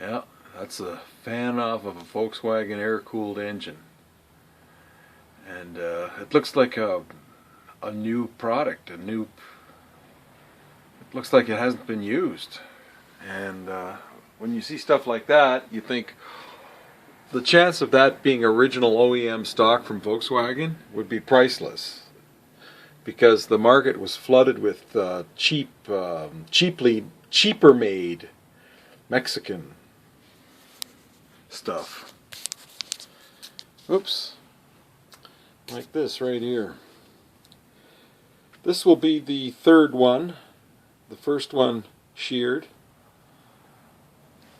Yeah, that's a fan off of a Volkswagen air-cooled engine. And it looks like a new product, it looks like it hasn't been used. And when you see stuff like that, you think the chance of that being original OEM stock from Volkswagen would be priceless, because the market was flooded with cheaper made Mexican stuff. Oops. Like this right here. This will be the third one. The first one sheared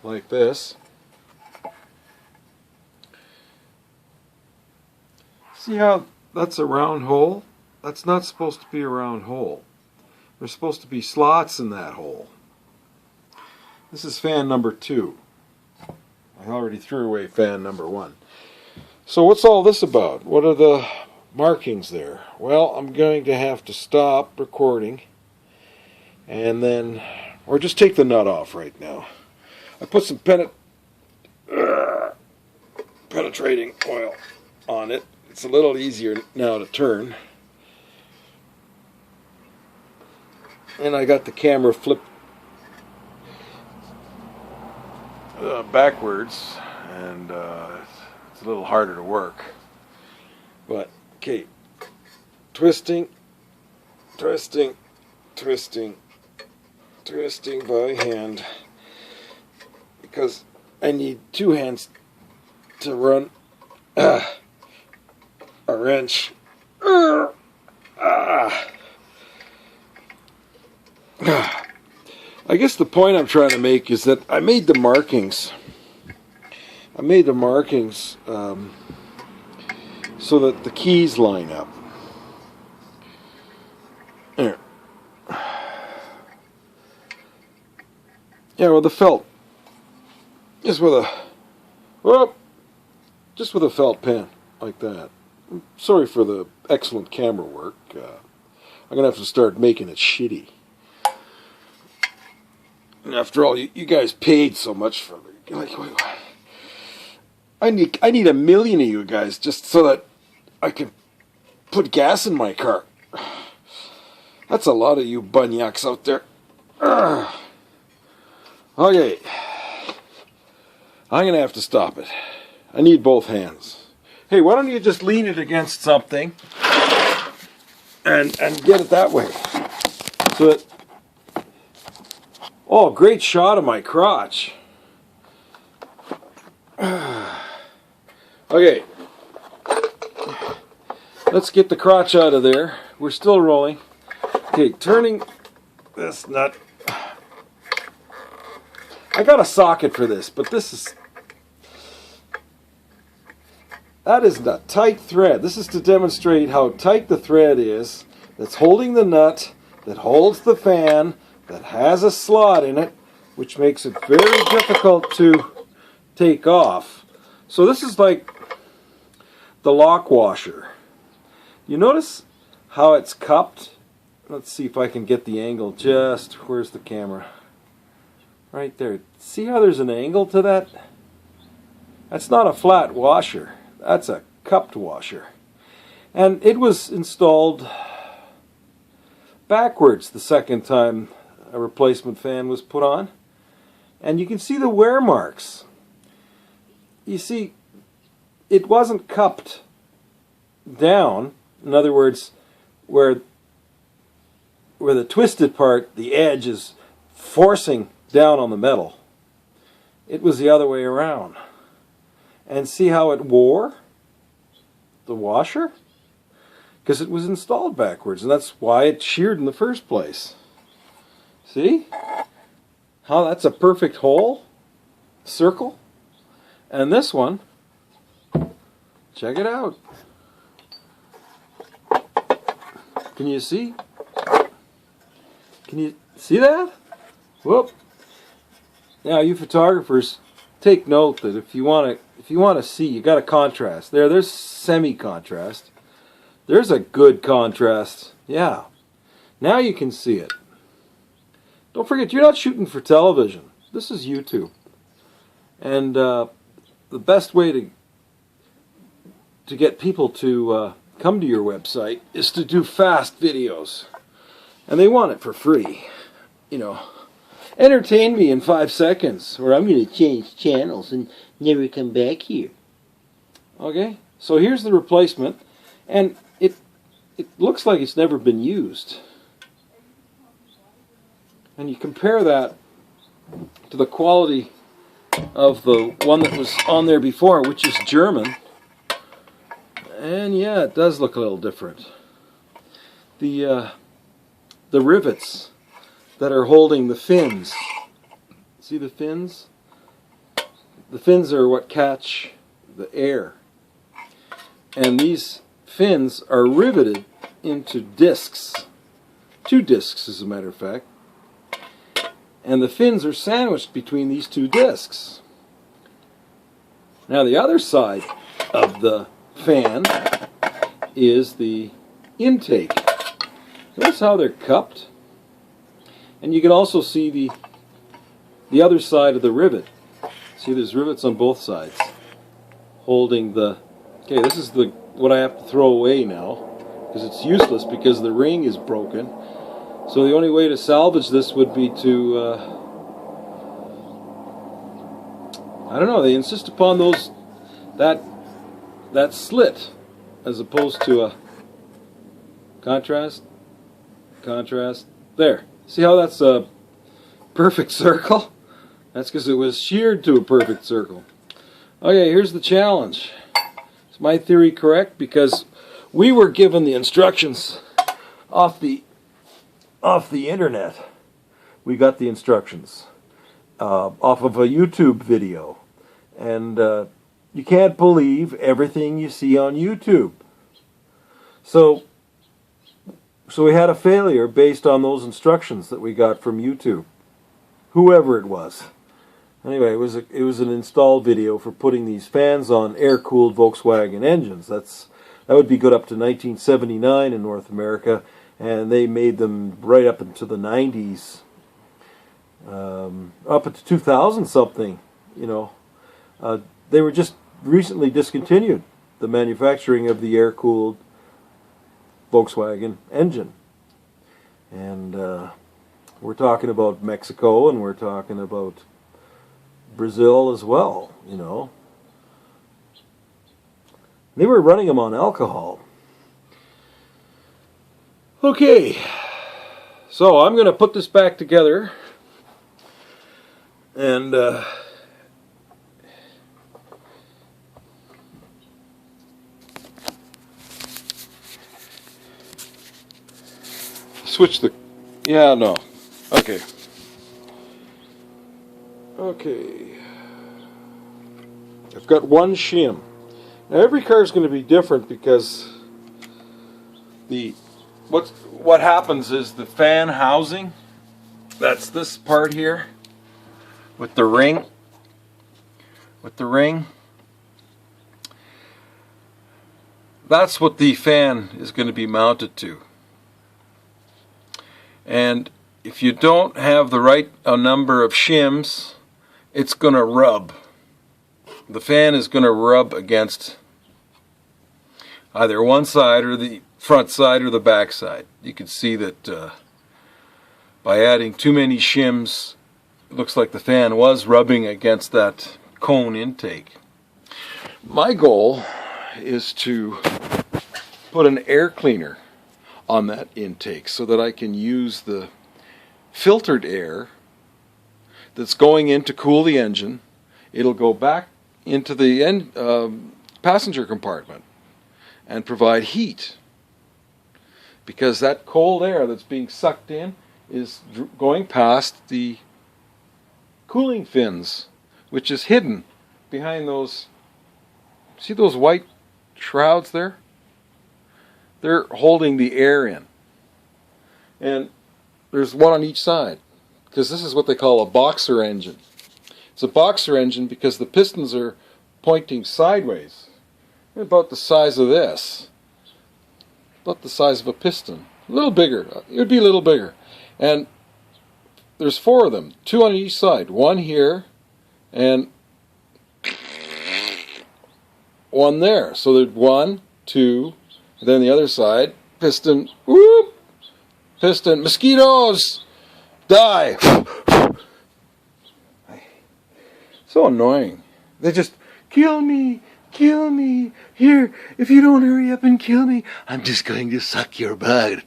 like this. See how that's a round hole? That's not supposed to be a round hole. There's supposed to be slots in that hole. This is fan number 2. I already threw away fan number 1. So what's all this about? What are the markings there? Well, I'm going to have to stop recording and then, or just take the nut off right now. I put some penetrating oil on it. It's a little easier now to turn. And I got the camera flipped backwards, and it's a little harder to work. But, okay, twisting by hand, because I need 2 hands to run a wrench. I guess the point I'm trying to make is that I made the markings. So that the keys line up. There. Yeah, with a felt. Just with a felt pen like that. Sorry for the excellent camera work. I'm gonna have to start making it shitty. And after all, you guys paid so much for me. Like, I need 1 million of you guys just so that I can put gas in my car. That's a lot of you bunyaks out there. Okay. I'm gonna have to stop it. I need both hands. Hey, why don't you just lean it against something and get it that way? So that, oh, great shot of my crotch. Okay. Let's get the crotch out of there. We're still rolling. Okay, turning this nut. I got a socket for this, but that is a tight thread. This is to demonstrate how tight the thread is that's holding the nut, that holds the fan, that has a slot in it, which makes it very difficult to take off. So this is like the lock washer. You notice how it's cupped? Let's see if I can get the angle just, where's the camera? Right there. See how there's an angle to that? That's not a flat washer. That's a cupped washer. And it was installed backwards the second time a replacement fan was put on. And you can see the wear marks. You see, it wasn't cupped down. In other words, where the twisted part, the edge is forcing down on the metal. It was the other way around. And see how it wore the washer? Because it was installed backwards, and that's why it sheared in the first place. See? How that's a perfect hole, circle. And this one, check it out. Can you see? Can you see that? Whoop. Now, you photographers, take note that if you want to see, you got a contrast. There's semi-contrast. There's a good contrast. Yeah. Now you can see it. Don't forget, you're not shooting for television. This is YouTube. And the best way to get people to come to your website is to do fast videos. And they want it for free. You know, entertain me in 5 seconds, or I'm going to change channels and never come back here. Okay, so here's the replacement, and it looks like it's never been used. And you compare that to the quality of the one that was on there before, which is German. And yeah, it does look a little different. The rivets that are holding the fins. See the fins? The fins are what catch the air. And these fins are riveted into discs. 2 discs, as a matter of fact. And the fins are sandwiched between these 2 discs. Now the other side of the fan is the intake. Notice how they're cupped. And you can also see the other side of the rivet. See, there's rivets on both sides holding the... Okay, this is what I have to throw away now because it's useless because the ring is broken. So the only way to salvage this would be to... I don't know, they insist upon that slit as opposed to a contrast. There. See how that's a perfect circle? That's because it was sheared to a perfect circle. Okay, here's the challenge. Is my theory correct? Because we were given the instructions off the internet. We got the instructions off of a YouTube video. And you can't believe everything you see on YouTube. So we had a failure based on those instructions that we got from YouTube, whoever it was. Anyway, it was an install video for putting these fans on air-cooled Volkswagen engines. That would be good up to 1979 in North America, and they made them right up into the 90s, up into 2000 something. You know, they were just recently discontinued the manufacturing of the air-cooled Volkswagen engine. And we're talking about Mexico, and we're talking about Brazil as well, you know. They were running them on alcohol. Okay, so I'm going to put this back together and switch the... Yeah, no. Okay. Okay. I've got one shim. Now every car is going to be different because what happens is the fan housing, that's this part here with the ring. That's what the fan is going to be mounted to. And if you don't have the right number of shims, it's going to rub. The fan is going to rub against either one side or the front side or the back side. You can see that by adding too many shims, it looks like the fan was rubbing against that cone intake. My goal is to put an air cleaner on that intake so that I can use the filtered air that's going in to cool the engine. It'll go back into the passenger compartment and provide heat, because that cold air that's being sucked in is going past the cooling fins, which is hidden behind those, see those white shrouds there? They're holding the air in. And there's one on each side, because this is what they call a boxer engine. It's a boxer engine because the pistons are pointing sideways. They're about the size of this. About the size of a piston. A little bigger. It would be a little bigger. And there's 4 of them, 2 on each side. One here and one there. So there's 1, 2, and then the other side, piston, whoop, piston, mosquitoes, die. So annoying. They just, kill me, here, if you don't hurry up and kill me, I'm just going to suck your blood.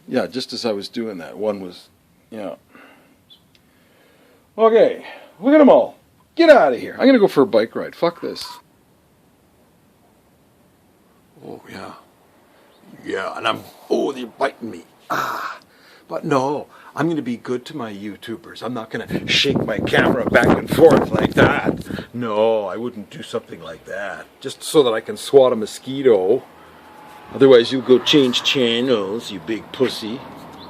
Yeah, just as I was doing that, one was, yeah. Okay, look at them all. Get out of here. I'm going to go for a bike ride. Fuck this. Oh, yeah. Yeah, and oh, they're biting me. Ah. But no, I'm going to be good to my YouTubers. I'm not going to shake my camera back and forth like that. No, I wouldn't do something like that. Just so that I can swat a mosquito. Otherwise, you'll go change channels, you big pussy.